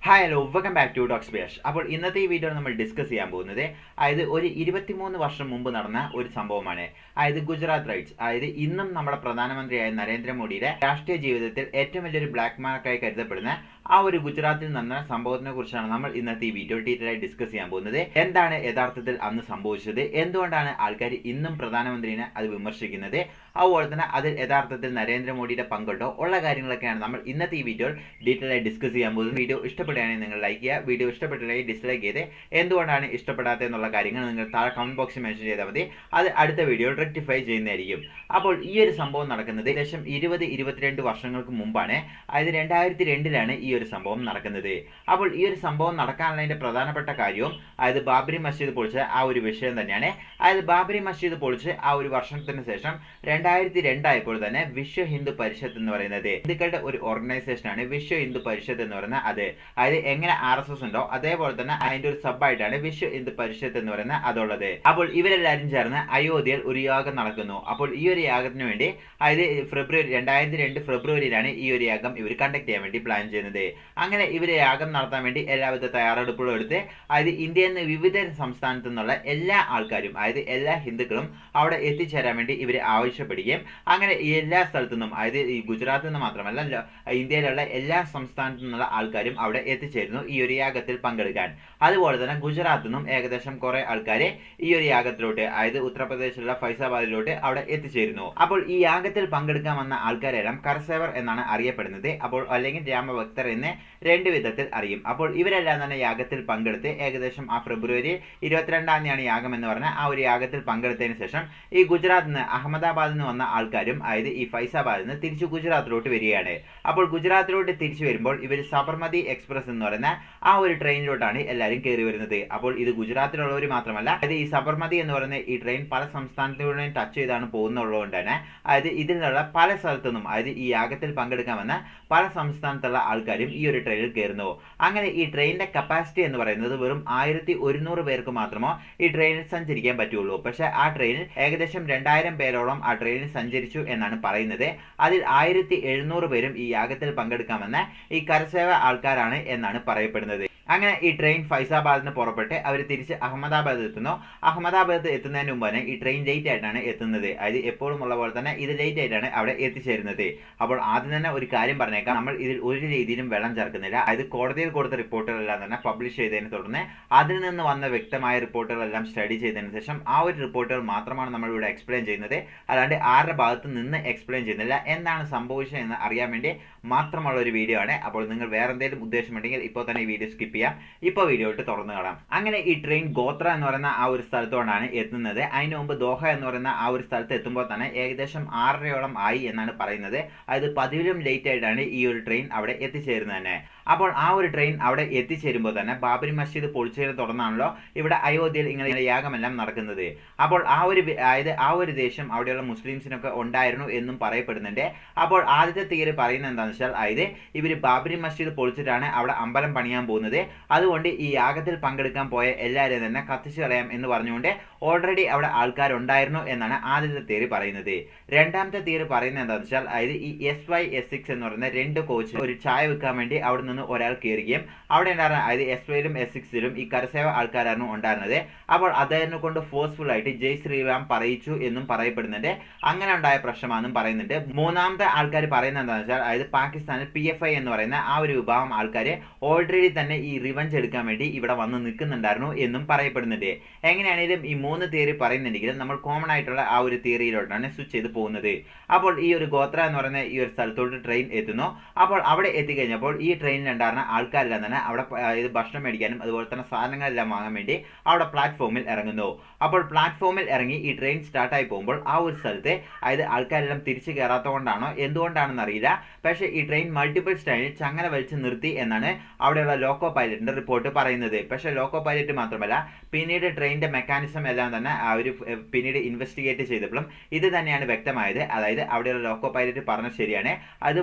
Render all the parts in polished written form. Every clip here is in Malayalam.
Hi hello welcome back to ഡോക്സ് ബേഷ്. അപ്പോൾ ഇന്നത്തെ ഈ വീഡിയോ നമ്മൾ ഡിസ്കസ് ചെയ്യാൻ പോകുന്നത് അതായത് ഒരു 23 വർഷം മുമ്പ് നടന്ന ഒരു സംഭവമാണ്. അതായത് ഗുജറാത്ത് റൈറ്റ്സ്. അതായത് ഇന്നും നമ്മുടെ പ്രധാനമന്ത്രിയായ നരേന്ദ്രമോദിയുടെ രാഷ്ട്രീയ ജീവിതത്തിൽ ഏറ്റവും വലിയൊരു ബ്ലാക്ക് മാർക്കായി കരുതപ്പെടുന്ന ആ ഒരു ഗുജറാത്തിൽ നടന്ന സംഭവത്തിനെ കുറിച്ചാണ് നമ്മൾ ഇന്നത്തെ ഈ വീഡിയോ ഡീറ്റെയിൽ ആയി ഡിസ്കസ് ചെയ്യാൻ പോകുന്നത്. എന്താണ് യഥാർത്ഥത്തിൽ അന്ന് സംഭവിച്ചത്, എന്തുകൊണ്ടാണ് ആൾക്കാർ ഇന്നും പ്രധാനമന്ത്രിനെ അത് വിമർശിക്കുന്നത്, അതുപോലെ തന്നെ അതിൽ യഥാർത്ഥത്തിൽ നരേന്ദ്രമോദിയുടെ പങ്കുണ്ടോ ഉള്ള കാര്യങ്ങളൊക്കെയാണ് നമ്മൾ ഇന്നത്തെ ഈ വീഡിയോ ഡീറ്റെയിൽ ആയി ഡിസ്കസ് ചെയ്യാൻ പോകുന്നത്. വീഡിയോ ഇഷ്ടപ്പെടുകയാണെങ്കിൽ നിങ്ങൾ ലൈക്ക് ചെയ്യുക, വീഡിയോ ഇഷ്ടപ്പെട്ടില്ലെങ്കിൽ ഡിസ്ലൈക്ക് ചെയ്ത് എന്തുകൊണ്ടാണ് ഇഷ്ടപ്പെടാത്തത് എന്നുള്ള കാര്യങ്ങൾ നിങ്ങൾ താഴെ കമന്റ് ബോക്സിൽ മെൻഷൻ ചെയ്താൽ മതി. അത് അടുത്ത വീഡിയോ റെക്ടിഫൈ ചെയ്യുന്നതായിരിക്കും. അപ്പോൾ ഈ ഒരു സംഭവം നടക്കുന്നത് ഏകദേശം 20-22 വർഷങ്ങൾക്ക് മുമ്പാണ്. അതായത് 2002-ലാണ് ഈ ഒരു സംഭവം നടക്കുന്നത്. അപ്പോൾ ഈ ഒരു സംഭവം നടക്കാനുള്ളതിന്റെ പ്രധാനപ്പെട്ട കാര്യവും അതായത് ബാബരി മസ്ജിദ് പൊളിച്ച ആ ഒരു വിഷയം തന്നെയാണ്. അതായത് ബാബരി മസ്ജിദ് പൊളിച്ച് ആ ഒരു വർഷത്തിന് ശേഷം 2002 ആയപ്പോൾ തന്നെ വിശ്വ ഹിന്ദു പരിഷത്ത് എന്ന് പറയുന്നത് ഹിന്ദുക്കളുടെ ഒരു ഓർഗനൈസേഷൻ ആണ്. വിശ്വ ഹിന്ദു പരിഷത്ത് എന്ന് പറയുന്നത് അതായത് എങ്ങനെ RSS ഉണ്ടോ അതേപോലെ തന്നെ അതിന്റെ ഒരു സബ് ആയിട്ടാണ് വിശ്വ ഹിന്ദു പരിഷത്ത് എന്ന് പറയുന്നത് അതുള്ളത്. അപ്പോൾ ഇവരെല്ലാവരും ചേർന്ന് അയോധ്യയിൽ ഒരു യാഗം നടക്കുന്നു. അപ്പോൾ ഈ ഒരു യാഗത്തിന് വേണ്ടി അതായത് 2002 ഫെബ്രുവരിയിലാണ് ഈ ഒരു യാഗം ഇവർ കണ്ടക്ട് ചെയ്യാൻ വേണ്ടി പ്ലാൻ ചെയ്യുന്നത്. അങ്ങനെ ഇവര് യാഗം നടത്താൻ വേണ്ടി എല്ലാവിധ തയ്യാറെടുപ്പുകളും എടുത്ത് അതായത് ഇന്ത്യയിൽ നിന്ന് വിവിധ സംസ്ഥാനത്തു നിന്നുള്ള എല്ലാ ആൾക്കാരും അതായത് എല്ലാ ഹിന്ദുക്കളും അവിടെ എത്തിച്ചേരാൻ വേണ്ടി ഇവർ ആവശ്യപ്പെടുകയും അങ്ങനെ എല്ലാ സ്ഥലത്തു നിന്നും അതായത് ഈ ഗുജറാത്തിൽ നിന്ന് മാത്രമല്ല ഇന്ത്യയിലുള്ള എല്ലാ സംസ്ഥാനത്തു നിന്നുള്ള ആൾക്കാരും അവിടെ എത്തിച്ചേരുന്നു ഈ ഒരു യാഗത്തിൽ പങ്കെടുക്കാൻ. അതുപോലെ തന്നെ ഗുജറാത്തിൽ നിന്നും ഏകദേശം കുറെ ആൾക്കാരെ ഈ ഒരു യാഗത്തിലോട്ട് അതായത് ഉത്തർപ്രദേശിലുള്ള ഫൈസാബാദിലോട്ട് അവിടെ എത്തിച്ചേരുന്നു. അപ്പോൾ ഈ യാഗത്തിൽ പങ്കെടുക്കാൻ വന്ന ആൾക്കാരെല്ലാം കർസേവർ എന്നാണ് അറിയപ്പെടുന്നത്. അപ്പോൾ അല്ലെങ്കിൽ രാമഭക്തർ എന്ന് രണ്ട് വിധത്തിൽ അറിയും. അപ്പോൾ ഇവരെല്ലാം തന്നെ യാഗത്തിൽ പങ്കെടുത്ത് ഏകദേശം ആ ഫെബ്രുവരി 22-ാം തീയതിയാണ് യാഗം എന്ന് പറഞ്ഞാൽ ആ ഒരു യാഗത്തിൽ പങ്കെടുത്തതിന് ശേഷം ഈ ഗുജറാത്തിൽ നിന്ന് അഹമ്മദാബാദിൽ നിന്ന് വന്ന ആൾക്കാരും അതായത് ഈ ഫൈസാബാദിൽ നിന്ന് തിരിച്ചു ഗുജറാത്തിലോട്ട് വരികയാണ്. അപ്പോൾ ഗുജറാത്തിലോട്ട് തിരിച്ചു വരുമ്പോൾ ഇവർ സബർമതി എക്സ്പ്രസ് എന്ന് പറയുന്ന ആ ഒരു ട്രെയിനിലോട്ടാണ് എല്ലാവരും കയറി വരുന്നത്. അപ്പോൾ ഇത് ഗുജറാത്തിലുള്ളവർ മാത്രമല്ല അതായത് ഈ സബർമതി എന്ന് പറയുന്ന ഈ ട്രെയിൻ പല സംസ്ഥാനത്തിലൂടെയും ടച്ച് ചെയ്താണ് പോകുന്നുള്ളതുകൊണ്ട് തന്നെ അതായത് ഇതിലുള്ള പല സ്ഥലത്തു നിന്നും അതായത് ഈ യാഗത്തിൽ പങ്കെടുക്കാൻ വന്ന പല സംസ്ഥാനത്തുള്ള ആൾക്കാരും ഈ ഒരു ട്രെയിനിൽ കയറുന്നു. അങ്ങനെ ഈ ട്രെയിനിന്റെ കപ്പാസിറ്റി എന്ന് പറയുന്നത് വെറും 1100 പേർക്ക് മാത്രമോ ഈ ട്രെയിനിൽ സഞ്ചരിക്കാൻ പറ്റുള്ളൂ. പക്ഷെ ആ ട്രെയിനിൽ ഏകദേശം 2000 പേരോളം ആ ട്രെയിനിൽ സഞ്ചരിച്ചു എന്നാണ് പറയുന്നത്. അതിൽ 1700 പേരും ഈ യാഗത്തിൽ പങ്കെടുക്കാമെന്ന ഈ കരസേവ ആൾക്കാരാണ് എന്നാണ് പറയപ്പെടുന്നത്. അങ്ങനെ ഈ ട്രെയിൻ ഫൈസാബാദിൽ നിന്ന് പുറപ്പെട്ട് അവർ തിരിച്ച് അഹമ്മദാബാദ് എത്തുന്നു. അഹമ്മദാബാദ് എത്തുന്നതിന് മുമ്പ് തന്നെ ഈ ട്രെയിൻ ലേറ്റ് ആയിട്ടാണ് എത്തുന്നത്. അതായത് എപ്പോഴും ഉള്ള പോലെ തന്നെ ഇത് ലേറ്റ് ആയിട്ടാണ് അവിടെ എത്തിച്ചേരുന്നത്. അപ്പോൾ ആദ്യം തന്നെ ഒരു കാര്യം പറഞ്ഞേക്കാം, നമ്മൾ ഇതിൽ ഒരു രീതിയിലും വെള്ളം ചേർക്കുന്നില്ല. അതായത് കോടതിയിൽ കൊടുത്ത റിപ്പോർട്ടുകളെല്ലാം തന്നെ പബ്ലിഷ് ചെയ്തതിനെ തുടർന്ന് അതിൽ നിന്ന് വന്ന വ്യക്തമായ റിപ്പോർട്ടുകളെല്ലാം സ്റ്റഡി ചെയ്തതിനു ശേഷം ആ ഒരു റിപ്പോർട്ടുകൾ മാത്രമാണ് നമ്മൾ ഇവിടെ എക്സ്പ്ലെയിൻ ചെയ്യുന്നത്. അല്ലാണ്ട് ആരുടെ ഭാഗത്ത് നിന്ന് എക്സ്പ്ലെയിൻ ചെയ്യുന്നില്ല. എന്താണ് സംഭവിച്ചത് എന്ന് അറിയാൻ വേണ്ടി മാത്രമുള്ള ഒരു വീഡിയോ ആണ്. അപ്പോൾ നിങ്ങൾ വേറെ എന്തെങ്കിലും ഉദ്ദേശമുണ്ടെങ്കിൽ ഇപ്പോൾ തന്നെ ഈ വീഡിയോ സ്കിപ്പ് ചെയ്യാം. ഇപ്പോൾ വീഡിയോ ഇട്ട് തുറന്നു കാണാം. അങ്ങനെ ഈ ട്രെയിൻ ഗോത്ര എന്ന് പറയുന്ന ആ ഒരു സ്ഥലത്തോടാണ് എത്തുന്നത്. അതിന് മുമ്പ് ദോഹ എന്ന് പറയുന്ന ആ ഒരു സ്ഥലത്ത് എത്തുമ്പോൾ തന്നെ ഏകദേശം 6:30 ആയി എന്നാണ് പറയുന്നത്. അതായത് പതിവിലും ലേറ്റ് ആയിട്ടാണ് ഈ ഒരു ട്രെയിൻ അവിടെ എത്തിച്ചേരുന്നത് തന്നെ. അപ്പോൾ ആ ഒരു ട്രെയിൻ അവിടെ എത്തിച്ചേരുമ്പോൾ തന്നെ ബാബരി മസ്ജിദ് പൊളിച്ചതിനെ തുടർന്നാണല്ലോ ഇവിടെ അയോധ്യയിൽ ഇങ്ങനെ യാഗമെല്ലാം നടക്കുന്നത്. അപ്പോൾ അതായത് ആ ഒരു ദേശം അവിടെയുള്ള മുസ്ലിംസിനൊക്കെ ഉണ്ടായിരുന്നു എന്നും പറയപ്പെടുന്നുണ്ട്. അപ്പോൾ ആദ്യത്തെ തിയറി പറയുന്നത് എന്താണെന്ന് വെച്ചാൽ അതായത് ഇവർ ബാബരി മസ്ജിദ് പൊളിച്ചിട്ടാണ് അവിടെ അമ്പലം പണിയാൻ പോകുന്നത്. അതുകൊണ്ട് ഈ യാഗത്തിൽ പങ്കെടുക്കാൻ പോയ എല്ലാവരെയും തന്നെ കത്തിച്ചു കളയാം എന്ന് പറഞ്ഞുകൊണ്ട് ഓൾറെഡി അവിടെ ആൾക്കാരുണ്ടായിരുന്നു എന്നാണ് ആദ്യത്തെ തിയറി പറയുന്നത്. രണ്ടാമത്തെ തിയറി പറയുന്നത് എന്താണെന്ന് വെച്ചാൽ അതായത് ഈ SY S6 എന്ന് പറയുന്ന രണ്ട് കോച്ച് ഒരു ചായ വെക്കാൻ വേണ്ടി അവിടെ നിന്ന് ഒരാൾ കയറുകയും അവിടെ ഉണ്ടായിരുന്ന അതായത് SY-ലും S6-ലും ഈ കരസേവ ആൾക്കാരായിരുന്നു ഉണ്ടായിരുന്നത്. അപ്പോൾ അദ്ദേഹത്തിനെ കൊണ്ട് ഫോഴ്സ്ഫുൾ ആയിട്ട് ജയ് ശ്രീറാം പറയിച്ചു എന്നും പറയപ്പെടുന്നുണ്ട്. അങ്ങനെ ഉണ്ടായ പ്രശ്നമാണെന്നും പറയുന്നുണ്ട്. മൂന്നാമത്തെ ആൾക്കാർ പറയുന്നത് എന്താണെന്ന് വെച്ചാൽ അതായത് പാകിസ്ഥാനിൽ PFI എന്ന് പറയുന്ന ആ ഒരു വിഭാഗം ആൾക്കാർ ഓൾറെഡി തന്നെ ഈ റിവഞ്ച് എടുക്കാൻ വേണ്ടി ഇവിടെ വന്ന് നിൽക്കുന്നുണ്ടായിരുന്നു എന്നും പറയപ്പെടുന്നുണ്ട്. എങ്ങനെയാണെങ്കിലും ഈ 3 തിയറി പറയുന്നുണ്ടെങ്കിലും നമ്മൾ കോമൺ ആയിട്ടുള്ള ആ ഒരു തിയറിയിലോട്ടാണ് സ്വിച്ച് ചെയ്ത് പോകുന്നത്. അപ്പോൾ ഈ ഒരു ഗോത്ര എന്ന് പറയുന്ന ഈ ഒരു സ്ഥലത്തോട്ട് ട്രെയിൻ എത്തുന്നു. അപ്പോൾ അവിടെ എത്തിക്കഴിഞ്ഞപ്പോൾ ഈ ട്രെയിനിൽ ഉണ്ടായിരുന്ന ആൾക്കാരെല്ലാം തന്നെ അവിടെ ഇത് ഭക്ഷണം മേടിക്കാനും അതുപോലെ തന്നെ സാധനങ്ങളെല്ലാം വാങ്ങാൻ വേണ്ടി അവിടെ പ്ലാറ്റ്ഫോമിൽ ഇറങ്ങുന്നു. അപ്പോൾ പ്ലാറ്റ്ഫോമിൽ ഇറങ്ങി ഈ ട്രെയിൻ സ്റ്റാർട്ടായി പോകുമ്പോൾ ആ ഒരു സ്ഥലത്ത് അതായത് ആൾക്കാരെല്ലാം തിരിച്ചു കയറാത്തതുകൊണ്ടാണോ എന്തുകൊണ്ടാണെന്ന് അറിയില്ല, പക്ഷേ ഈ ട്രെയിൻ മൾട്ടിപ്പിൾ സ്റ്റൈലിൽ ചങ്ങല വലിച്ച് നിർത്തി എന്നാണ് അവിടെയുള്ള ലോക്കോ പൈലറ്റിന്റെ റിപ്പോർട്ട് പറയുന്നത്. പക്ഷേ ലോക്കോ പൈലറ്റ് മാത്രമല്ല പിന്നീട് ട്രെയിനിന്റെ മെക്കാനിസം എല്ലാം തന്നെ അവർ പിന്നീട് ഇൻവെസ്റ്റിഗേറ്റ് ചെയ്തപ്പോഴും ഇത് തന്നെയാണ് വ്യക്തമായത്. അതായത് അവിടെയുള്ള ലോക്കോ പൈലറ്റ് പറഞ്ഞത് ശരിയാണ്. അത്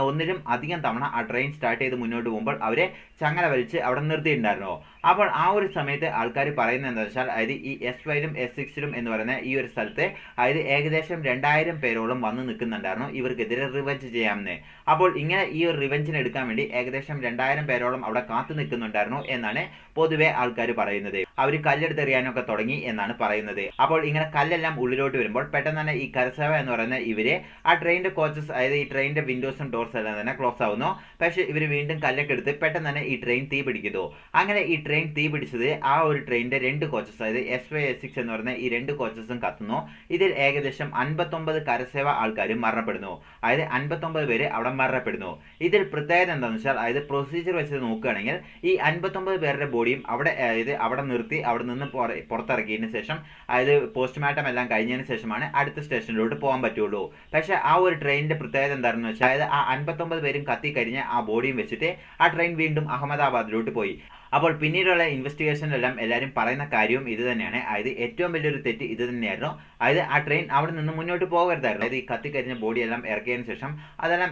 ഒന്നിലും അധികം തവണ ആ ട്രെയിൻ സ്റ്റാർട്ട് ചെയ്ത് മുന്നോട്ട് പോകുമ്പോൾ അവരെ ചങ്ങല വലിച്ച് അവിടെ നിർത്തിയിട്ടുണ്ടായിരുന്നു. അപ്പോൾ ആ ഒരു സമയത്ത് ആൾക്കാർ പറയുന്നത് എന്താ വെച്ചാൽ അതായത് ഈ S5-ലും S6-ലും എന്ന് പറയുന്ന ഈ ഒരു സ്ഥലത്ത് അതായത് ഏകദേശം 2000 പേരോളം വന്ന് നിൽക്കുന്നുണ്ടായിരുന്നു ഇവർക്കെതിരെ റിവെഞ്ച് ചെയ്യാമെന്ന്. അപ്പോൾ ഇങ്ങനെ ഈ ഒരു റിവെഞ്ചിന് എടുക്കാൻ വേണ്ടി ഏകദേശം 2000 പേരോളം അവിടെ കാത്തു നിൽക്കുന്നുണ്ടായിരുന്നു എന്നാണ് പൊതുവെ ആൾക്കാർ പറയുന്നത്. അവർ കല്ലെടുത്തെറിയാനൊക്കെ തുടങ്ങി എന്നാണ് പറയുന്നത്. അപ്പോൾ ഇങ്ങനെ കല്ലെല്ലാം ഉള്ളിലോട്ട് വരുമ്പോൾ പെട്ടെന്ന് തന്നെ ഈ കരസേവ എന്ന് പറയുന്ന ഇവര് ആ ട്രെയിനിന്റെ കോച്ചസ് അതായത് ഈ ട്രെയിനിന്റെ വിൻഡോസും ഡോർസ് എല്ലാം തന്നെ ക്ലോസ് ആവുന്നു. പക്ഷേ ഇവർ വീണ്ടും കല്ലൊക്കെ എടുത്ത് പെട്ടെന്ന് തന്നെ ഈ ട്രെയിൻ തീ പിടിക്കുന്നു. അങ്ങനെ ഈ ട്രെയിൻ തീ പിടിച്ചത് ആ ഒരു ട്രെയിനിന്റെ 2 കോച്ചസ് അതായത് S5 S6 എന്ന് പറയുന്ന ഈ 2 കോച്ചസും കത്തുന്നു. ഇതിൽ ഏകദേശം 59 കരസേവ ആൾക്കാരും മരണപ്പെടുന്നു. അതായത് 59 പേര് അവിടെ മരണപ്പെടുന്നു. ഇതിൽ പ്രത്യേകത എന്താണെന്ന് വെച്ചാൽ അതായത് പ്രൊസീജിയർ വെച്ച് നോക്കുകയാണെങ്കിൽ ഈ 59 പേരുടെ ബോഡിയും അവിടെ നിർത്തി അവിടെ നിന്ന് പുറത്തിറക്കിയതിന് ശേഷം അതായത് പോസ്റ്റ്മോർട്ടം എല്ലാം കഴിഞ്ഞതിന് ശേഷമാണ് അടുത്ത സ്റ്റേഷനിലോട്ട് പോകാൻ പറ്റുള്ളൂ. പക്ഷെ ആ ഒരു ട്രെയിനിന്റെ പ്രത്യേകത എന്താണെന്ന് വെച്ചാൽ അതായത് ആ 59 പേരും കത്തി കഴിഞ്ഞ ആ ബോഡിയും വെച്ചിട്ട് ആ ട്രെയിൻ വീണ്ടും അഹമ്മദാബാദിലോട്ട് പോയി. അപ്പോൾ പിന്നീടുള്ള ഇൻവെസ്റ്റിഗേഷനിലെല്ലാം എല്ലാവരും പറയുന്ന കാര്യവും ഇത് തന്നെയാണ്. അതായത് ഏറ്റവും വലിയൊരു തെറ്റ് ഇത് തന്നെയായിരുന്നു. അതായത് ആ ട്രെയിൻ അവിടെ നിന്ന് മുന്നോട്ട് പോകരുതായിരുന്നു. അതായത് ഈ കത്തിക്കരിഞ്ഞ ബോഡിയെല്ലാം ഇറക്കിയതിന് ശേഷം അതെല്ലാം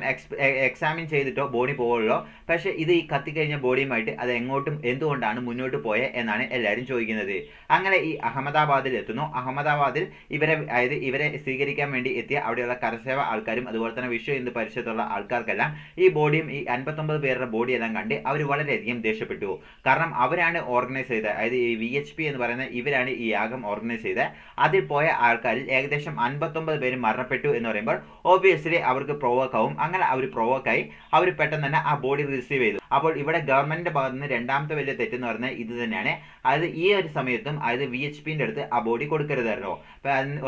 എക്സാമിൻ ചെയ്തിട്ടോ ബോഡി പോകുള്ളൂ. പക്ഷേ ഇത് ഈ കത്തിക്കഴിഞ്ഞ ബോഡിയുമായിട്ട് അത് എങ്ങോട്ടും എന്തുകൊണ്ടാണ് മുന്നോട്ട് പോയത് എന്നാണ് എല്ലാവരും ചോദിക്കുന്നത്. അങ്ങനെ ഈ അഹമ്മദാബാദിൽ എത്തുന്നു. അഹമ്മദാബാദിൽ ഇവരെ സ്വീകരിക്കാൻ വേണ്ടി എത്തിയ അവിടെയുള്ള കരസേവ ആൾക്കാരും അതുപോലെ തന്നെ വിശ്വ ഹിന്ദു പരിഷത്തുള്ള ആൾക്കാർക്കെല്ലാം ഈ ബോഡിയും ഈ 59 പേരുടെ ബോഡിയെല്ലാം കണ്ട് അവർ വളരെയധികം ദേഷ്യപ്പെട്ടു. കാരണം അവരാണ് ഓർഗനൈസ് ചെയ്തത്. അതായത് ഈ VHP എന്ന് പറയുന്ന ഇവരാണ് ഈ യാഗം ഓർഗനൈസ് ചെയ്തത്. അതിൽ പോയ ആൾക്കാരിൽ ഏകദേശം 59 പേര് മരണപ്പെട്ടു എന്ന് പറയുമ്പോൾ ഓബിയസ്ലി അവർക്ക് പ്രൊവോക്ക് ആവും. അങ്ങനെ അവർ പ്രൊവോക്കായി അവർ പെട്ടെന്ന് തന്നെ ആ ബോഡി റിസീവ് ചെയ്തു. അപ്പോൾ ഇവിടെ ഗവൺമെന്റിന്റെ ഭാഗത്ത് നിന്ന് രണ്ടാമത്തെ വലിയ തെറ്റെന്ന് പറയുന്നത് ഇത് തന്നെയാണ്. അതായത് ഈ ഒരു സമയത്തും അതായത് VHPന്റെ അടുത്ത് ആ ബോഡി കൊടുക്കരുതായിരുന്നു.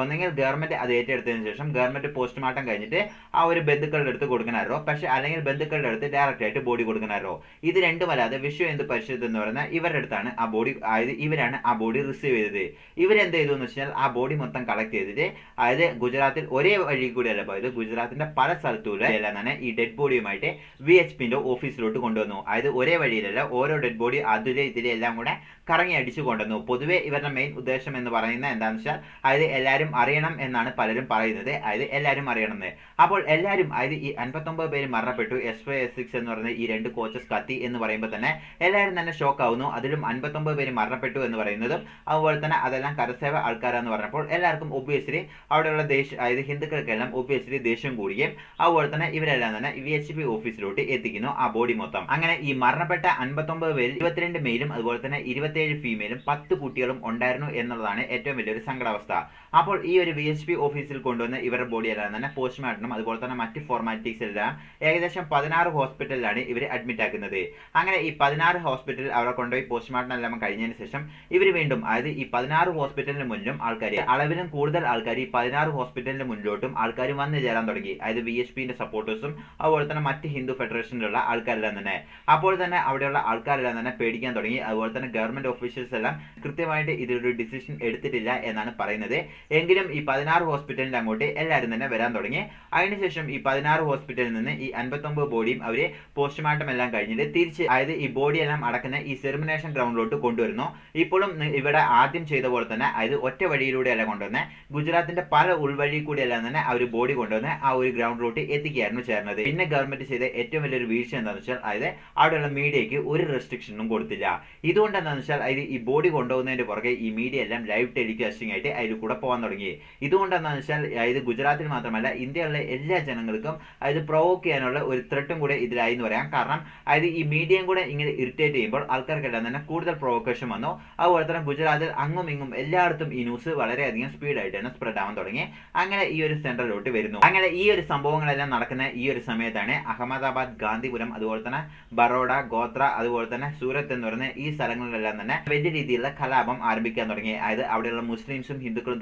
ഒന്നെങ്കിൽ ഗവൺമെന്റ് അത് ഏറ്റെടുത്തതിന് ശേഷം ഗവൺമെന്റ് പോസ്റ്റ്മോർട്ടം കഴിഞ്ഞിട്ട് ആ ഒരു ബന്ധുക്കളുടെ അടുത്ത് കൊടുക്കണമായിരുന്നു. പക്ഷെ അല്ലെങ്കിൽ ബന്ധുക്കളുടെ അടുത്ത് ഡയറക്റ്റ് ആയിട്ട് ബോഡി കൊടുക്കണമായിരുന്നു. ഇത് രണ്ടുമല്ലാതെ വിശ്വ ഹിന്ദു പരിഷത്ത് എന്ന് പറയുന്ന ഇവരുടെ അടുത്താണ് ആ ബോഡി അതായത് ഇവരാണ് ആ ബോഡി റിസീവ് ചെയ്തത്. ഇവരെന്ത് ചെയ്തു എന്ന് വെച്ചാൽ ആ ബോഡി മൊത്തം കളക്ട് ചെയ്തിട്ട് അതായത് ഗുജറാത്തിൽ ഒരേ വഴി കൂടിയല്ല പോയത്, ഗുജറാത്തിന്റെ പല സ്ഥലത്തൂടെ എല്ലാം തന്നെ ഈ ഡെഡ് ബോഡിയുമായിട്ട് VHPന്റെ ഓഫീസിലോട്ട് കൊണ്ടുവന്നു. അതായത് ഒരേ വഴിയിലല്ല, ഓരോ ഡെഡ് ബോഡി അതിലെ ഇതിലെ എല്ലാം കൂടെ കറങ്ങി അടിച്ചു കൊണ്ടുവന്നു. പൊതുവെ ഇവരുടെ മെയിൻ ഉദ്ദേശം എന്ന് പറയുന്നത് എന്താണെന്ന് വെച്ചാൽ അതായത് എല്ലാവരും അറിയണം എന്നാണ് പലരും പറയുന്നത്. അതായത് എല്ലാവരും അറിയണമെന്ന്. അപ്പോൾ എല്ലാവരും അതായത് ഈ 59 പേര് മരണപ്പെട്ടു, S5 S6 എന്ന് പറയുന്ന ഈ 2 കോച്ചസ് കത്തി എന്ന് പറയുമ്പോൾ തന്നെ എല്ലാവരും തന്നെ ഷോക്ക് ആവുന്നു. അതിലും 59 പേര് മരണപ്പെട്ടു എന്ന് പറയുന്നതും അതുപോലെ തന്നെ അതെല്ലാം കരസേവ ആൾക്കാരെന്ന് പറഞ്ഞപ്പോൾ എല്ലാവർക്കും ഒബ്വിയസ്ലി അവിടെയുള്ള അതായത് ഹിന്ദുക്കൾക്കെല്ലാം ഒബ്വിയസ്ലി ദേഷ്യം കൂടുകയും അതുപോലെ തന്നെ ഇവരെല്ലാം തന്നെ VHP ഓഫീസിലോട്ട് എത്തിക്കുന്നു ആ ബോഡി മൊത്തം. അങ്ങനെ ഈ മരണപ്പെട്ട 59 പേരിൽ 22 മെയിലും അതുപോലെ തന്നെ 27 ഫീമെയിലും 10 കുട്ടികളും ഉണ്ടായിരുന്നു എന്നുള്ളതാണ് ഏറ്റവും വലിയൊരു സങ്കടാവസ്ഥ. അപ്പോൾ ഈ ഒരു VHP ഓഫീസിൽ കൊണ്ടുവന്ന് ഇവരുടെ ബോഡി എല്ലാം തന്നെ പോസ്റ്റ്മോർട്ടം അതുപോലെ തന്നെ മറ്റ് ഫോർമാലിറ്റീസ് എല്ലാം ഏകദേശം 16 ഹോസ്പിറ്റലിലാണ് ഇവർ അഡ്മിറ്റ് ആക്കുന്നത്. അങ്ങനെ ഈ 16 ഹോസ്പിറ്റലിൽ അവരെ കൊണ്ടുപോയി പോസ്റ്റ്മോർട്ടം എല്ലാം കഴിഞ്ഞതിന് ശേഷം ഇവർ വീണ്ടും അതായത് ഈ 16 ഹോസ്പിറ്റലിന് മുന്നിലും ആൾക്കാർ അളവിലും കൂടുതൽ ആൾക്കാർ ഈ 16 ഹോസ്പിറ്റലിന് മുന്നിലോട്ടും ആൾക്കാർ വന്നു ചേരാൻ തുടങ്ങി. അതായത് VHPന്റെ സപ്പോർട്ടേഴ്സും അതുപോലെ തന്നെ മറ്റ് ഹിന്ദു ഫെഡറേഷനിലുള്ള ആൾക്കാരെല്ലാം തന്നെ. അപ്പോൾ തന്നെ അവിടെയുള്ള ആൾക്കാരെല്ലാം തന്നെ പേടിക്കാൻ തുടങ്ങി. അതുപോലെ തന്നെ ഗവൺമെന്റ് ഓഫീഷ്യൽസ് എല്ലാം കൃത്യമായിട്ട് ഇതിലൊരു ഡിസിഷൻ എടുത്തിട്ടില്ല എന്നാണ് പറയുന്നത്. എങ്കിലും ഈ 16 ഹോസ്പിറ്റലിന്റെ അങ്ങോട്ട് എല്ലാവരും തന്നെ വരാൻ തുടങ്ങി. അതിനുശേഷം ഈ 16 ഹോസ്പിറ്റലിൽ നിന്ന് ഈ 59 ബോഡിയും അവര് പോസ്റ്റ്മോർട്ടം എല്ലാം കഴിഞ്ഞിട്ട് തിരിച്ച് അതായത് ഈ ബോഡി എല്ലാം അടക്കുന്ന ഈ സെർമിനേഷൻ ഗ്രൗണ്ടിലോട്ട് കൊണ്ടുവരുന്നു. ഇപ്പോഴും ഇവിടെ ആദ്യം ചെയ്ത പോലെ തന്നെ അതായത് ഒറ്റ വഴിയിലൂടെ അല്ല കൊണ്ടുവന്ന് ഗുജറാത്തിന്റെ പല ഉൾവഴി കൂടി എല്ലാം തന്നെ അവർ ബോഡി കൊണ്ടുവന്ന് ആ ഒരു ഗ്രൗണ്ടിലോട്ട് എത്തിക്കുകയായിരുന്നു ചേർന്നത്. പിന്നെ ഗവൺമെന്റ് ചെയ്ത ഏറ്റവും വലിയൊരു വീഴ്ച എന്താണെന്ന് വെച്ചാൽ അതായത് അവിടെയുള്ള മീഡിയയ്ക്ക് ഒരു റെസ്ട്രിക്ഷനും കൊടുത്തില്ല. ഇതുകൊണ്ട് എന്താണെന്ന് വെച്ചാൽ അതായത് ഈ ബോഡി കൊണ്ടുപോകുന്നതിന്റെ പുറകെ ഈ മീഡിയ എല്ലാം ലൈവ് ടെലികാസ്റ്റിംഗ് ആയിട്ട് അതിൽ കൂടെ പോകാൻ തുടങ്ങി. ഇതുകൊണ്ട് എന്താണെന്ന് വെച്ചാൽ അതായത് ഗുജറാത്തിൽ മാത്രമല്ല ഇന്ത്യയിലെ എല്ലാ ജനങ്ങൾക്കും അതായത് പ്രൊവോക്ക് ചെയ്യാനുള്ള ഒരു ത്രെട്ടും കൂടെ ഇതിലായി എന്ന് പറയാം. കാരണം അതായത് ഈ മീഡിയയും കൂടെ ഇങ്ങനെ ഇറിറ്റേറ്റ് ചെയ്യുമ്പോൾ ആൾക്കാർക്കെല്ലാം തന്നെ കൂടുതൽ പ്രൊവോക്കേഷൻ വന്നു. അതുപോലെ തന്നെ ഗുജറാത്തിൽ അങ്ങും ഇങ്ങും എല്ലായിടത്തും ഈ ന്യൂസ് വളരെയധികം സ്പീഡായിട്ട് തന്നെ സ്പ്രെഡ് ആവാൻ തുടങ്ങി. അങ്ങനെ ഈ ഒരു സെന്ററിലോട്ട് വരുന്നു. അങ്ങനെ ഈ ഒരു സംഭവങ്ങളെല്ലാം നടക്കുന്ന ഈ ഒരു സമയത്താണ് അഹമ്മദാബാദ്, ഗാന്ധിപുരം, അതുപോലെ തന്നെ ബറോഡ, ഗോത്ര, അതുപോലെ തന്നെ സൂറത്ത് എന്ന് പറയുന്ന ഈ സ്ഥലങ്ങളിലെല്ലാം തന്നെ വലിയ രീതിയിലുള്ള കലാപം ആരംഭിക്കാൻ തുടങ്ങി. അതായത് അവിടെയുള്ള മുസ്ലിംസും ഹിന്ദുക്കളും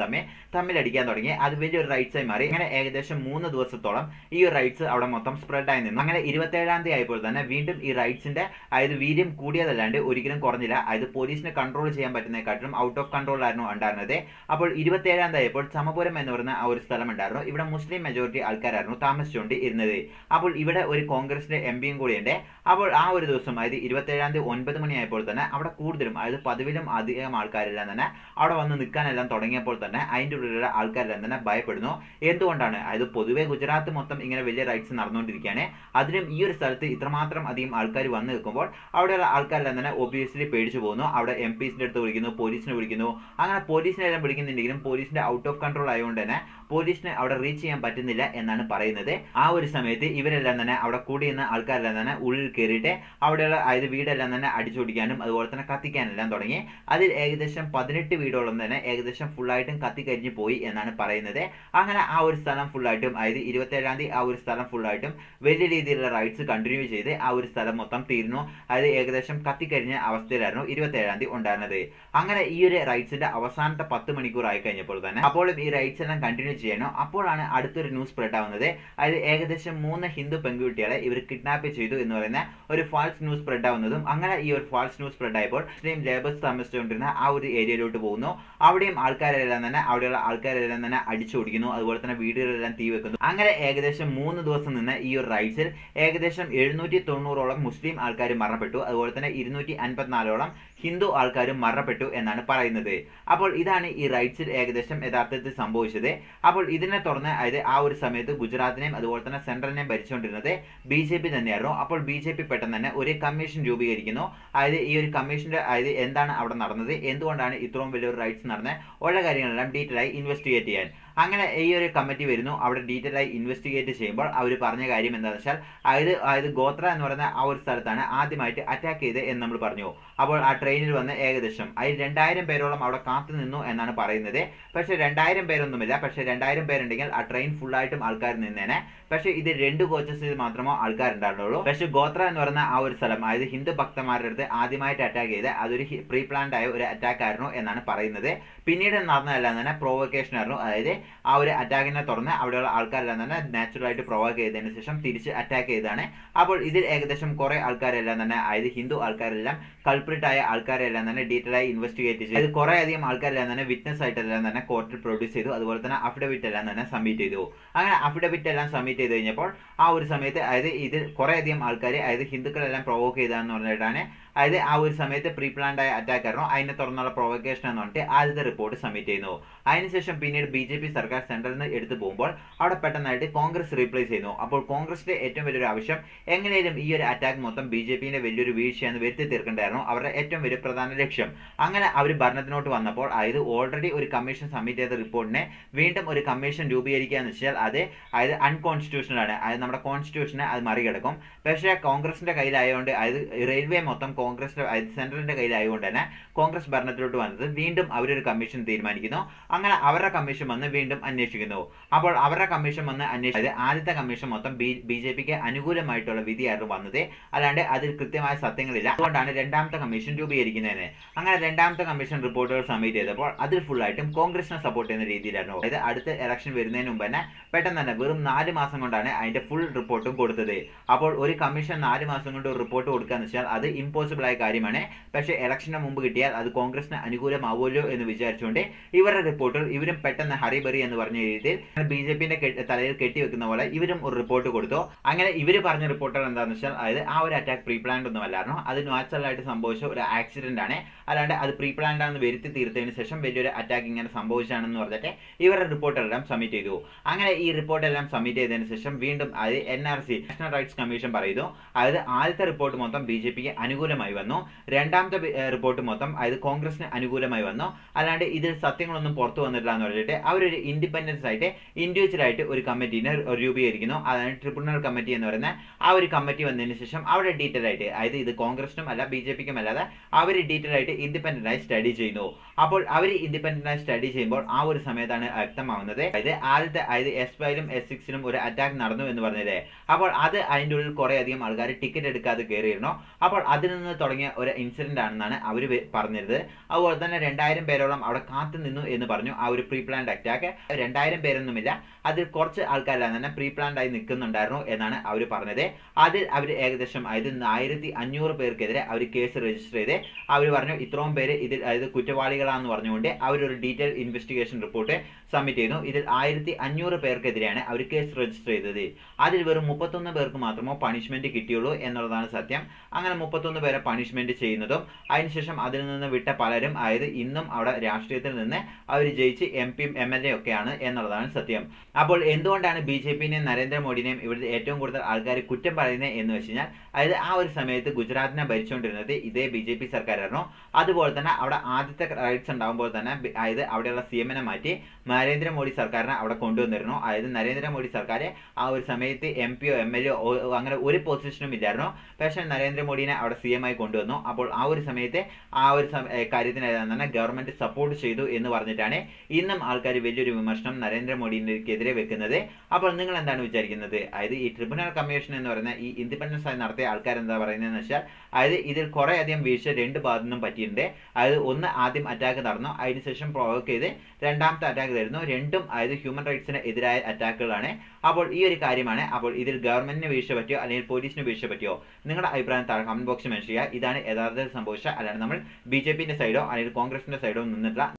തമ്മിലടിക്കാൻ തുടങ്ങി. അത് വലിയൊരു റൈറ്റ്സ് ആയി മാറി. അങ്ങനെ ഏകദേശം 3 ദിവസത്തോളം ഈ ഒരു റൈറ്റ്സ് അവിടെ മൊത്തം സ്പ്രെഡ് ആയി നിന്നു. അങ്ങനെ 27-ാം തീയതി ആയപ്പോൾ തന്നെ വീണ്ടും ഈ റൈറ്റ്സിന്റെ അതായത് വീര്യം കൂടിയതായി കൂടിയതല്ലാണ്ട് ഒരിക്കലും കുറഞ്ഞില്ല. അതായത് പോലീസിനെ കൺട്രോൾ ചെയ്യാൻ പറ്റുന്നതിനെക്കാട്ടിലും ഔട്ട് ഓഫ് കൺട്രോൾ ആയിരുന്നു ഉണ്ടായിരുന്നത്. അപ്പോൾ 27-ാം തീയതി ആയപ്പോൾ ചമപുരം എന്ന് പറയുന്ന ആ ഒരു സ്ഥലം ഉണ്ടായിരുന്നു. ഇവിടെ മുസ്ലിം മെജോറിറ്റി ആൾക്കാരായിരുന്നു താമസിച്ചുകൊണ്ട് ഇരുന്നത്. അപ്പോൾ ഇവിടെ ഒരു കോൺഗ്രസിന്റെ എംപിയും കൂടിയുണ്ട്. അപ്പോൾ ആ ഒരു ദിവസം അതായത് 27-ാം തീയതി 9 മണിയായപ്പോൾ തന്നെ അവിടെ കൂടുതലും അതായത് പതിവിലും അധികം ആൾക്കാരെല്ലാം തന്നെ അവിടെ വന്ന് നിൽക്കാനെല്ലാം തുടങ്ങിയപ്പോൾ തന്നെ അതിൻ്റെ ഉള്ളിലുള്ള ആൾക്കാരെല്ലാം തന്നെ ഭയപ്പെടുന്നു. എന്തുകൊണ്ടാണ്? അതായത് പൊതുവെ ഗുജറാത്ത് മൊത്തം ഇങ്ങനെ വലിയ റൈറ്റ്സ് നടന്നുകൊണ്ടിരിക്കുകയാണ്. അതിനും ഈ ഒരു സ്ഥലത്ത് ഇത്രമാത്രം അധികം ആൾക്കാർ വന്ന് നിൽക്കുമ്പോൾ അവിടെയുള്ള ആൾക്കാരെല്ലാം തന്നെ ഒബിയസ്ലി പേടിച്ചു പോകുന്നു. അവിടെ MPസിന്റെ അടുത്ത് വിളിക്കുന്നു, പോലീസിനെ വിളിക്കുന്നു. അങ്ങനെ പോലീസിനെല്ലാം വിളിക്കുന്നുണ്ടെങ്കിലും പോലീസിന്റെ ഔട്ട് ഓഫ് കൺട്രോൾ ആയതുകൊണ്ട് തന്നെ പോലീസിനെ അവിടെ റീച്ച് ചെയ്യാൻ പറ്റുന്നില്ല എന്നാണ് പറയുന്നത്. ആ ഒരു സമയത്ത് ഇവരെല്ലാം തന്നെ അവിടെ കൂടിയുന്ന ആൾക്കാരെല്ലാം തന്നെ ഉള്ളിൽ കയറിയിട്ട് അവിടെയുള്ള അതായത് വീടെല്ലാം തന്നെ അടിച്ചോടിക്കാനും അതുപോലെ തന്നെ കത്തിക്കാനെല്ലാം തുടങ്ങി. അതിൽ ഏകദേശം 18 വീടോളം തന്നെ ഏകദേശം ഫുള്ളായിട്ടും കത്തിക്കരിഞ്ഞു പോയി എന്നാണ് പറയുന്നത്. അങ്ങനെ ആ ഒരു സ്ഥലം ഫുള്ളായിട്ടും അതായത് 27-ാം തീയതി ആ ഒരു സ്ഥലം ഫുള്ളായിട്ടും വലിയ രീതിയിലുള്ള റൈറ്റ്സ് കണ്ടിന്യൂ ചെയ്ത് ആ ഒരു സ്ഥലം മൊത്തം തീർന്നു. അതായത് ഏകദേശം കത്തിക്കരിഞ്ഞ അവസ്ഥയിലായിരുന്നു 27-ാം തീയതി ഉണ്ടായിരുന്നത്. അങ്ങനെ ഈ ഒരു റൈറ്റ്സിന്റെ അവസാനത്തെ 10 മണിക്കൂർ ആയി കഴിഞ്ഞപ്പോൾ തന്നെ അപ്പോഴും ഈ റൈറ്റ്സ് എല്ലാം കണ്ടിന്യൂ ചെയ്യണം. അപ്പോഴാണ് അടുത്തൊരു ന്യൂസ് സ്പ്രെഡ് ആവുന്നത്. അതായത് ഏകദേശം 3 ഹിന്ദു പെൺകുട്ടികളെ ഇവർ കിഡ്നാപ്പ് ചെയ്തു എന്ന് പറയുന്ന ഒരു ഫാൾസ് ന്യൂസ് സ്പ്രെഡ് ആവുന്നതും അങ്ങനെ ഈ ഒരു ഫാൾസ് ന്യൂസ് സ്പ്രെഡ് ആയപ്പോൾ മുസ്ലിം ലേബേഴ്സ് താമസിച്ചുകൊണ്ടിരുന്ന ആ ഒരു ഏരിയയിലോട്ട് പോകുന്നു. അവിടെയും ആൾക്കാരെല്ലാം തന്നെ അവിടെയുള്ള ആൾക്കാരെല്ലാം തന്നെ അടിച്ചോടിക്കുന്നു. അതുപോലെ തന്നെ വീടുകളെല്ലാം തീ വെക്കുന്നു. അങ്ങനെ ഏകദേശം 3 ദിവസം നിന്ന് ഈ ഒരു റൈറ്റ്സിൽ ഏകദേശം 790ഓളം മുസ്ലിം ആൾക്കാർ മരണപ്പെട്ടു. അതുപോലെ തന്നെ 254ഓളം ഹിന്ദു ആൾക്കാരും മരണപ്പെട്ടു എന്നാണ് പറയുന്നത്. അപ്പോൾ ഇതാണ് ഈ റൈറ്റ്സിൽ ഏകദേശം യഥാർത്ഥത്തിൽ സംഭവിച്ചത്. അപ്പോൾ ഇതിനെ തുടർന്ന് അതായത് ആ ഒരു സമയത്ത് ഗുജറാത്തിനെയും അതുപോലെ തന്നെ സെൻട്രലിനെയും ഭരിച്ചുകൊണ്ടിരുന്നത് BJP തന്നെയായിരുന്നു. അപ്പോൾ BJP പെട്ടെന്ന് തന്നെ ഒരു കമ്മീഷൻ രൂപീകരിക്കുന്നു. അതായത് ഈ ഒരു കമ്മീഷന്റെ അതായത് എന്താണ് അവിടെ നടന്നത്, എന്തുകൊണ്ടാണ് ഇത്രയും വലിയൊരു റൈറ്റ്സ് നടന്നത് ഉള്ള കാര്യങ്ങളെല്ലാം ഡീറ്റെയിൽ ആയി ഇൻവെസ്റ്റിഗേറ്റ് ചെയ്യാൻ. അങ്ങനെ ഈ ഒരു കമ്മിറ്റി വരുന്നു. അവിടെ ഡീറ്റെയിൽ ആയി ഇൻവെസ്റ്റിഗേറ്റ് ചെയ്യുമ്പോൾ അവർ പറഞ്ഞ കാര്യം എന്താണെന്ന് വെച്ചാൽ അതായത് ഗോത്ര എന്ന് പറയുന്ന ആ ഒരു സ്ഥലത്താണ് ആദ്യമായിട്ട് അറ്റാക്ക് ചെയ്തത് എന്ന് നമ്മൾ പറഞ്ഞു. അപ്പോൾ ആ ട്രെയിനിൽ വന്ന് ഏകദേശം അതിൽ 2000 പേരോളം അവിടെ കാത്തു നിന്നു എന്നാണ് പറയുന്നത്. പക്ഷേ 2000 പേരൊന്നുമില്ല. പക്ഷേ 2000 പേരുണ്ടെങ്കിൽ ആ ട്രെയിൻ ഫുള്ളായിട്ടും ആൾക്കാർ നിന്നേനെ. പക്ഷേ ഇത് 2 കോച്ചസിൽ മാത്രമോ ആൾക്കാരുണ്ടായിരുന്നുള്ളൂ. പക്ഷേ ഗോത്ര എന്ന് പറയുന്ന ആ ഒരു സ്ഥലം അതായത് ഹിന്ദു ഭക്തന്മാരുടെ അടുത്ത് ആദ്യമായിട്ട് അറ്റാക്ക് ചെയ്ത് അതൊരു പ്രീ പ്ലാൻഡ് ആയ ഒരു അറ്റാക്ക് ആയിരുന്നു എന്നാണ് പറയുന്നത്. പിന്നീട് നടന്നതെല്ലാം തന്നെ പ്രൊവോക്കേഷൻ ആയിരുന്നു. അതായത് ആ ഒരു അറ്റാക്കിനെ തുടർന്ന് അവിടെയുള്ള ആൾക്കാരെല്ലാം തന്നെ നാച്ചുറലായിട്ട് പ്രൊവോക്ക് ചെയ്തതിന് ശേഷം തിരിച്ച് അറ്റാക്ക് ചെയ്താണ്. അപ്പോൾ ഇതിൽ ഏകദേശം കുറെ ആൾക്കാരെല്ലാം തന്നെ അതായത് ഹിന്ദു ആൾക്കാരെല്ലാം കൾപ്രിറ്റ് ആയ ആൾക്കാരെല്ലാം തന്നെ ഡീറ്റെയിൽ ആയി ഇൻവെസ്റ്റിഗേറ്റ് ചെയ്തു. അത് കുറെ അധികം ആൾക്കാരെല്ലാം തന്നെ വിറ്റ്നസ് ആയിട്ടെല്ലാം തന്നെ കോർട്ടിൽ പ്രൊഡ്യൂസ് ചെയ്തു. അതുപോലെ തന്നെ അഫിഡവിറ്റ് എല്ലാം തന്നെ സബ്മിറ്റ് ചെയ്തു. അങ്ങനെ അഫിഡവിറ്റ് എല്ലാം സബ്മിറ്റ് ചെയ്ത് കഴിഞ്ഞപ്പോൾ ആ ഒരു സമയത്ത് അതായത് ഇതിൽ കുറെ അധികം ആൾക്കാർ അതായത് ഹിന്ദുക്കളെല്ലാം പ്രൊവോക്ക് ചെയ്താന്ന് പറഞ്ഞിട്ടാണ് അതായത് ആ ഒരു സമയത്ത് പ്രീ പ്ലാൻഡ് ആയ അറ്റാക്ക് ആയിരുന്നു. അതിനെ തുടർന്നുള്ള പ്രൊവോക്കേഷൻ എന്ന് പറഞ്ഞിട്ട് ആദ്യത്തെ റിപ്പോർട്ട് സബ്മിറ്റ് ചെയ്യുന്നു. അതിനുശേഷം പിന്നീട് BJP സർക്കാർ സെൻട്രലിൽ നിന്ന് എടുത്തു പോകുമ്പോൾ അവിടെ പെട്ടെന്നായിട്ട് കോൺഗ്രസ് റീപ്ലേസ് ചെയ്യുന്നു. അപ്പോൾ കോൺഗ്രസിന്റെ ഏറ്റവും വലിയൊരു ആവശ്യം എങ്ങനെയും ഈ ഒരു അറ്റാക്ക് മൊത്തം BJPന്റെ വലിയൊരു വീഴ്ചയെന്ന് വരുത്തി തീർക്കേണ്ടായിരുന്നു അവരുടെ ഏറ്റവും വലിയ പ്രധാന ലക്ഷ്യം. അങ്ങനെ അവർ ഭരണത്തിനോട്ട് വന്നപ്പോൾ അതായത് ഓൾറെഡി ഒരു കമ്മീഷൻ സബ്മിറ്റ് ചെയ്ത റിപ്പോർട്ടിനെ വീണ്ടും ഒരു കമ്മീഷൻ രൂപീകരിക്കുക എന്ന് വെച്ചാൽ അതായത് അൺകോൺസ്റ്റിറ്റ്യൂഷണൽ ആണ്. അതായത് നമ്മുടെ കോൺസ്റ്റിറ്റ്യൂഷനെ അത് മറികടക്കും. പക്ഷേ കോൺഗ്രസിന്റെ കയ്യിലായതുകൊണ്ട് അതായത് റെയിൽവേ മൊത്തം കോൺഗ്രസിന്റെ അതായത് സെൻട്രലിന്റെ കയ്യിലായതുകൊണ്ട് തന്നെ കോൺഗ്രസ് ഭരണത്തിലോട്ട് വന്നത് വീണ്ടും അവരൊരു കമ്മീഷൻ തീരുമാനിക്കുന്നു. അങ്ങനെ അവരുടെ കമ്മീഷൻ വന്ന് വീണ്ടും അന്വേഷിക്കുന്നു. അപ്പോൾ അവരുടെ കമ്മീഷൻ വന്ന് അന്വേഷിച്ചത് ആദ്യത്തെ കമ്മീഷൻ മൊത്തം BJPക്ക് അനുകൂലമായിട്ടുള്ള വിധിയായിരുന്നു വന്നത്. അല്ലാണ്ട് അതിൽ കൃത്യമായ സത്യങ്ങളില്ല. അതുകൊണ്ടാണ് രണ്ടാമത്തെ കമ്മീഷൻ രൂപീകരിക്കുന്നതിന്. അങ്ങനെ രണ്ടാമത്തെ കമ്മീഷൻ റിപ്പോർട്ടുകൾ സബ്മിറ്റ് ചെയ്തപ്പോൾ അതിൽ ഫുള്ളായിട്ടും കോൺഗ്രസിനെ സപ്പോർട്ട് ചെയ്യുന്ന രീതിയിലായിരുന്നു. അതായത് അടുത്ത ഇലക്ഷൻ വരുന്നതിന് മുമ്പ് തന്നെ പെട്ടെന്ന് തന്നെ വെറും 4 മാസം കൊണ്ടാണ് അതിന്റെ ഫുൾ റിപ്പോർട്ടും കൊടുത്തത്. അപ്പോൾ ഒരു കമ്മീഷൻ 4 മാസം കൊണ്ട് ഒരു റിപ്പോർട്ട് കൊടുക്കുക എന്ന് വെച്ചാൽ അത് ഇമ്പോസിബിൾ ആയ കാര്യമാണ്. പക്ഷേ ഇലക്ഷന് മുമ്പ് കിട്ടിയാൽ അത് കോൺഗ്രസിന് അനുകൂലമാവുമല്ലോ എന്ന് വിചാരിച്ചുകൊണ്ട് ഇവരുടെ റിപ്പോർട്ടുകൾ ഇവരും പെട്ടെന്ന് ഹറിബറി എന്ന് പറഞ്ഞ രീതിയിൽ BJPന്റെ തലയിൽ കെട്ടിവെക്കുന്ന പോലെ ഇവരും ഒരു റിപ്പോർട്ട് കൊടുത്തു. അങ്ങനെ ഇവർ പറഞ്ഞ റിപ്പോർട്ടുകൾ എന്താണെന്ന് വെച്ചാൽ അതായത് ആ ഒരു അറ്റാക്ക് പ്രീ പ്ലാൻഡ് ഒന്നും അല്ലായിരുന്നു. അത് നാച്ചുറൽ ആയിട്ട് സംഭവിച്ച ഒരു ആക്സിഡന്റ് ആണ്. അല്ലാണ്ട് അത് പ്രീ പ്ലാൻഡ് ആണെന്ന് വരുത്തി തീർത്തതിന് ശേഷം വലിയൊരു അറ്റാക്ക് ഇങ്ങനെ സംഭവിച്ചാണെന്ന് പറഞ്ഞിട്ട് ഇവരുടെ റിപ്പോർട്ടെല്ലാം സബ്മിറ്റ് ചെയ്തു. അങ്ങനെ ഈ റിപ്പോർട്ടെല്ലാം സബ്മിറ്റ് ചെയ്തതിന് ശേഷം വീണ്ടും അതായത് NRC നാഷണൽ റൈറ്റ്സ് കമ്മീഷൻ പറയുന്നു. അതായത് ആദ്യത്തെ റിപ്പോർട്ട് മൊത്തം BJPക്ക് അനുകൂലമായി വന്നു. രണ്ടാമത്തെ റിപ്പോർട്ട് മൊത്തം അതായത് കോൺഗ്രസിന് അനുകൂലമായി വന്നു. അല്ലാണ്ട് ഇതിൽ സത്യങ്ങളൊന്നും പുറത്തു വന്നിട്ടില്ല എന്ന് പറഞ്ഞിട്ട് അവരൊരു ഇൻഡിപെൻഡൻസ് ആയിട്ട് ഇൻഡിവിജ്വൽ ആയിട്ട് ഒരു കമ്മിറ്റിനെ രൂപീകരിക്കുന്നു. അതാണ് ട്രിബ്യൂണൽ കമ്മിറ്റി എന്ന് പറയുന്ന ആ ഒരു കമ്മിറ്റി വന്നതിന് ശേഷം അവിടെ ഡീറ്റെയിൽ ആയിട്ട് അതായത് ഇത് കോൺഗ്രസിനും അല്ല BJPക്കും അല്ലാതെ അവർ ഡീറ്റെയിൽ ആയിട്ട് ഇൻഡിപെൻഡന്റ് ആയി സ്റ്റഡി ചെയ്യുന്നു. അപ്പോൾ അവർ ഇൻഡിപെൻഡന്റ് ആയി സ്റ്റഡി ചെയ്യുമ്പോൾ ആ ഒരു സമയത്താണ് വ്യക്തമാവുന്നത് അതായത് S5-ലും S6-ലും ഒരു അറ്റാക്ക് നടന്നു എന്ന് പറഞ്ഞില്ലേ. അപ്പോൾ അത് അതിൻ്റെ ഉള്ളിൽ കുറെ അധികം ആൾക്കാർ ടിക്കറ്റ് എടുക്കാതെ കയറിയിരുന്നു. അപ്പോൾ അതിൽ നിന്ന് നിന്ന് തുടങ്ങിയ ഒരു ഇൻസിഡന്റ് ആണെന്നാണ് അവർ പറഞ്ഞിരുന്നത്. അതുപോലെ തന്നെ 2000 പേരോളം അവിടെ കാത്തു നിന്നു എന്ന് പറഞ്ഞു. ആ ഒരു പ്രീ പ്ലാൻഡ് അറ്റാക്ക് 2000 പേരൊന്നുമില്ല, അതിൽ കുറച്ച് ആൾക്കാരെല്ലാം തന്നെ പ്രീ പ്ലാൻഡ് ആയി നിൽക്കുന്നുണ്ടായിരുന്നു എന്നാണ് അവർ പറഞ്ഞത്. അതിൽ അവർ ഏകദേശം 1500 പേർക്കെതിരെ അവർ കേസ് രജിസ്റ്റർ ചെയ്ത് അവർ പറഞ്ഞു ഇത്രയും പേര് ഇതിൽ കുറ്റവാളികളാണെന്ന് പറഞ്ഞുകൊണ്ട് അവരൊരു ഡീറ്റെയിൽ ഇൻവെസ്റ്റിഗേഷൻ റിപ്പോർട്ട് സബ്മിറ്റ് ചെയ്യുന്നു. ഇതിൽ 1500 പേർക്കെതിരെയാണ് അവർ കേസ് രജിസ്റ്റർ ചെയ്തത്. അതിൽ വെറും 31 പേർക്ക് മാത്രമോ പണിഷ്മെന്റ് കിട്ടിയുള്ളൂ എന്നുള്ളതാണ് സത്യം. അങ്ങനെ 31 പേരെ പണിഷ്മെന്റ് ചെയ്യുന്നതും അതിനുശേഷം അതിൽ നിന്ന് വിട്ട പലരും ഇന്നും അവിടെ രാഷ്ട്രീയത്തിൽ നിന്ന് അവർ ജയിച്ച് MP MLA ഒക്കെയാണ് എന്നുള്ളതാണ് സത്യം. അപ്പോൾ എന്തുകൊണ്ടാണ് BJPനെയും നരേന്ദ്രമോദിനെയും ഇവിടുത്തെ ഏറ്റവും കൂടുതൽ ആൾക്കാർ കുറ്റം പറയുന്നത് എന്ന് വെച്ച് കഴിഞ്ഞാൽ ആ ഒരു സമയത്ത് ഗുജറാത്തിനെ ഭരിച്ചുകൊണ്ടിരുന്നത് ഇതേ BJP സർക്കാരായിരുന്നു. അതുപോലെ തന്നെ അവിടെ ആദ്യത്തെ റൈറ്റ്സ് ഉണ്ടാകുമ്പോൾ തന്നെ അവിടെയുള്ള CM-നെ മാറ്റി നരേന്ദ്രമോദി സർക്കാരിനെ അവിടെ കൊണ്ടുവന്നിരുന്നു. നരേന്ദ്രമോദി സർക്കാർ ആ ഒരു സമയത്ത് MP-യോ MLA-യോ അങ്ങനെ ഒരു പൊസിഷനും ഇല്ലായിരുന്നു. പക്ഷേ നരേന്ദ്രമോദിനെ അവിടെ CM ആയി കൊണ്ടുവന്നു. അപ്പോൾ ആ ഒരു സമയത്ത് ആ ഒരു കാര്യത്തിന് തന്നെ ഗവൺമെന്റ് സപ്പോർട്ട് ചെയ്തു എന്ന് പറഞ്ഞിട്ടാണ് ഇന്നും ആൾക്കാർ വലിയൊരു വിമർശനം നരേന്ദ്രമോദിക്കെതിരെ വെക്കുന്നത്. അപ്പോൾ നിങ്ങൾ എന്താണ് വിചാരിക്കുന്നത്? ഈ ട്രിബ്യൂണൽ കമ്മീഷൻ എന്ന് പറയുന്ന ഈ ഇൻഡിപെൻഡൻസ് ആയി നടത്തിയ ആൾക്കാർ എന്താ പറയുന്നതെന്ന് വെച്ചാൽ ഇതിൽ കുറെ അധികം വീഴ്ച രണ്ട് ഭാഗത്തുനിന്നും പറ്റിയിട്ടുണ്ട്. ഒന്ന് ആദ്യം അറ്റാക്ക് നടന്നു, അതിനുശേഷം പ്രൊവോക്ക് ചെയ്ത് രണ്ടാമത്തെ അറ്റാക്ക് തരുന്നു. രണ്ടും ഹ്യൂമൻ റൈറ്റ്സിന് എതിരായ അറ്റാക്കുകളാണ്. അപ്പോൾ ഈ ഒരു കാര്യമാണ്. അപ്പോൾ ഇതിൽ ഗവൺമെന്റിന് വീഴ്ച പറ്റിയോ അല്ലെങ്കിൽ പോലീസിന് വീഴ്ച പറ്റിയോ? നിങ്ങളുടെ അഭിപ്രായം താഴെ കമന്റ് ബോക്സിൽ മെൻഷൻ ചെയ്യുക. ഇതാണ് യഥാർത്ഥത്തിൽ സംഭവിച്ച, അല്ലാണ്ട് നമ്മൾ BJPന്റെ സൈഡോ അല്ലെങ്കിൽ കോൺഗ്രസിന്റെ സൈഡോ നിന്നിട്ടില്ല.